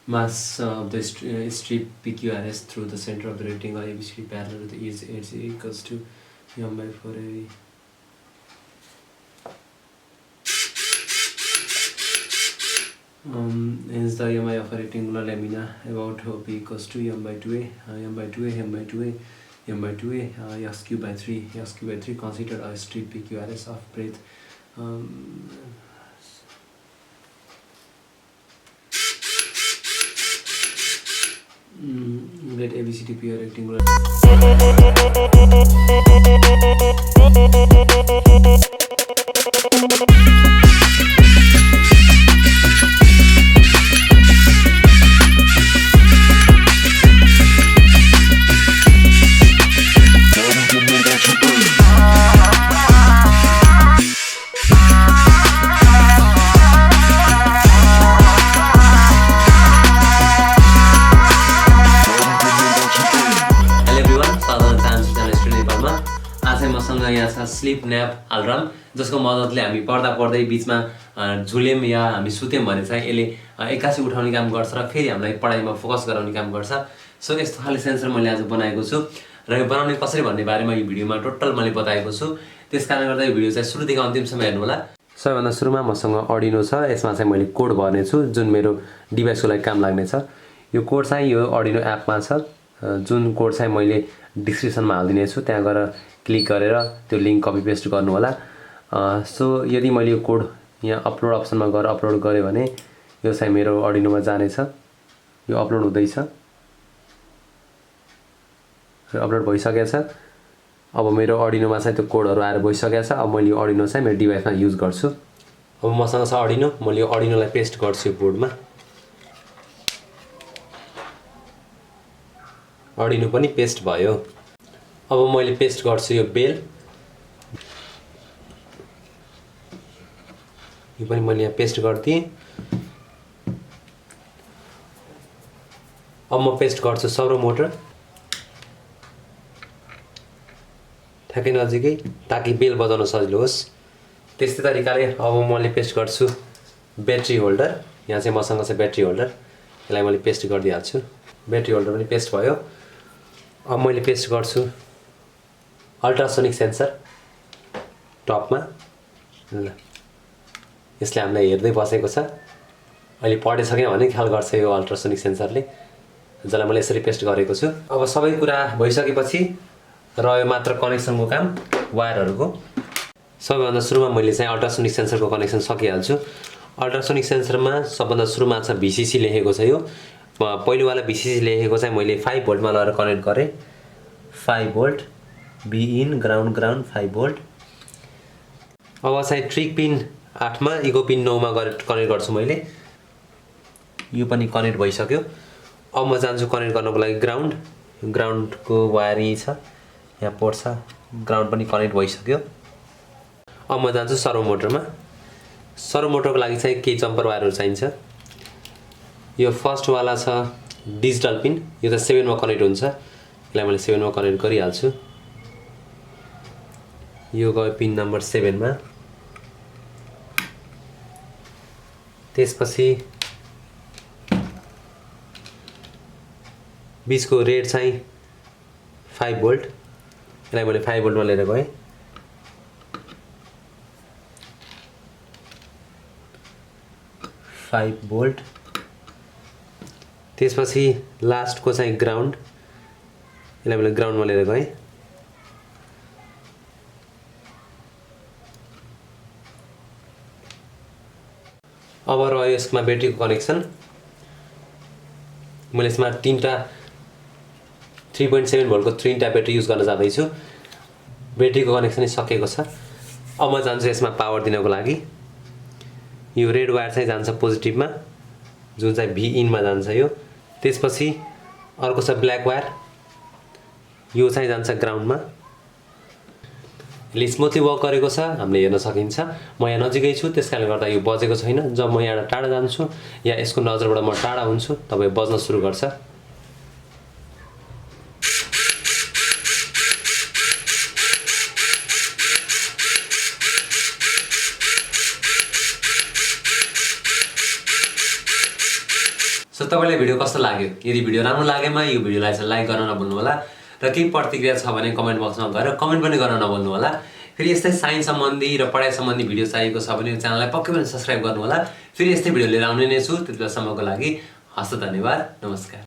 Mass of the strip PQRS through the center of the rectangle ABCD parallel to the edge equals to m by 4 AV. Hence the mi of a rectangular lamina about OP equals to m by 2a, m by 2a, m by 2a, m by 2a, s cube by 3, s cube by 3 considered a strip PQRS of breadth. Let ABCD be a rectangular. Sleep nap alarm जसको मद्दतले हामी पढ्दा पढ्दै बिचमा झुल्यौँ या हामी सुत्यौँ भने चाहिँ यसले एक्कासी उठाउने काम गर्छ र फेरि हामीलाई पढाइमा फोकस गराउने काम गर्छ। सो यस्तो खाले सेन्सर मैले आज बनाएको छु र यो बनाउने कसरी भन्ने बारेमा यो भिडियोमा टोटल मैले बताएको छु। त्यसकारणले गर्दा यो भिडियो चाहिँ सुरुदेखि अन्तिमसम्म हेर्नु होला। सबैभन्दा सुरुमा मसँग अर्डिनो छ, यसमा चाहिँ मैले कोड भर्नेछु जुन मेरो डिभाइसको लागि काम लाग्नेछ। यो कोड चाहिँ यो अर्डिनो एपमा छ, जुन कोड चाहिँ मैले डिस्क्रिप्सनमा हालिदिनेछु, त्यहाँ गएर क्लिक गरेर त्यो लिङ्क कपी पेस्ट गर्नु होला। सो यदि मैले यो कोड यहाँ अपलोड अप्सनमा गएर अपलोड गरेँ भने यो चाहिँ मेरो अर्डिनोमा जानेछ। यो अपलोड हुँदैछ, अपलोड भइसकेको छ। अब मेरो अर्डिनोमा चाहिँ त्यो कोडहरू आएर गइसकेको छ। अब मैले यो अर्डिनो चाहिँ मेरो डिभाइसमा युज गर्छु। अब मसँग छ अर्डिनो, मैले यो अर्डिनोलाई पेस्ट गर्छु यो बोर्डमा। अर्डिनो पनि पेस्ट भयो। अब मैले पेस्ट गर्छु यो बेल, यो पनि मैले यहाँ पेस्ट गरिदिएँ। अब म पेस्ट गर्छु सर्वो मोटर ठ्याक्कै नजिकै, ताकि बेल बजाउन सजिलो होस्। त्यस्तै तरिकाले अब मैले पेस्ट गर्छु ब्याट्री होल्डर। यहाँ चाहिँ मसँग छ ब्याट्री होल्डर, यसलाई मैले पेस्ट गरिदिइहाल्छु। ब्याट्री होल्डर पनि पेस्ट भयो। अब मैले पेस्ट गर्छु अल्ट्रासोनिक सेन्सर टपमा। ल, यसले हामीलाई हेर्दै बसेको छ, अहिले पढिसक्यो भने ख्याल गर्छ यो अल्ट्रासोनिक सेन्सरले, जसलाई मैले यसरी पेस्ट गरेको छु। अब सबै कुरा भइसकेपछि रह्यो मात्र कनेक्सनको काम वायरहरूको। सबैभन्दा सुरुमा मैले चाहिँ अल्ट्रासोनिक सेन्सरको कनेक्सन सकिहाल्छु। अल्ट्रासोनिक सेन्सरमा सबभन्दा सुरुमा छ VCC लेखेको छ। यो पहिलोवाला VCC लेखेको चाहिँ मैले 5 भोल्टमा लगाएर कनेक्ट गरेँ। 5 volt B in ground 5 volt. अब चाहिँ ट्रिक पिन 8 मा इको पिन 9 मा कनेक्ट गर्छु मैले। यो पनि कनेक्ट भइसक्यो। अब म जान्छु कनेक्ट गर्नको लागि ग्राउन्ड। ग्राउन्डको वायर यही छ, यहाँ पोर्ट छ, ग्राउन्ड पनि कनेक्ट भइसक्यो। अब म जान्छु सर्वो मोटरमा। सर्वो मोटरको लागि चाहिँ केही जम्पर वायरहरू चाहिन्छ। यो फर्स्ट वाला छ डिजिटल पिन, यो त 7 मा कनेक्ट हुन्छ, यसलाई मैले 7 मा कनेक्ट गरिहाल्छु। यो गयो पिन नम्बर 7 मा। त्यसपछि बिचको रेड चाहिँ 5 भोल्ट, यसलाई मैले 5 भोल्टमा लिएर गएँ। भोल्ट। त्यसपछि लास्टको चाहिँ ग्राउन्ड, यसलाई मैले ग्राउन्डमा लिएर गएँ। अब रह्यो यसमा ब्याट्रीको कनेक्सन। मैले यसमा 3.7 भोल्टको 3टा ब्याट्री युज गर्न जाँदैछु। ब्याट्रीको कनेक्सन नै सकेको छ। अब म जान्छु यसमा पावर दिनको लागि। यो रेड वायर चाहिँ जान्छ पोजिटिभमा, जुन चाहिँ भी इनमा जान्छ यो। त्यसपछि अर्को छ ब्ल्याक वायर, यो चाहिँ जान्छ ग्राउन्डमा। यसले स्मुथली वर्क गरेको छ, हामीले हेर्न सकिन्छ। म यहाँ नजिकै छु, त्यसकारणले गर्दा यो बजेको छैन। जब म यहाँ टाढा जान्छु या यसको नजरबाट म टाढा हुन्छु तब यो बज्न सुरु गर्छ। तपाईँलाई भिडियो कस्तो लाग्यो? यदि भिडियो राम्रो लागेमा यो भिडियोलाई चाहिँ लाइक गर्न नभुल्नु होला र केही प्रतिक्रिया छ भने कमेन्ट बक्समा गएर कमेन्ट पनि गर्न नभुल्नु होला। फेरि यस्तै साइन्स सम्बन्धी र पढाइ सम्बन्धी भिडियो चाहिएको छ भने यो च्यानललाई पक्कै पनि सब्स्क्राइब गर्नु होला। फेरि यस्तै भिडियो लिएर आउने नै छु। त्यतिबेलासम्मको लागि हस्त धन्यवाद, नमस्कार।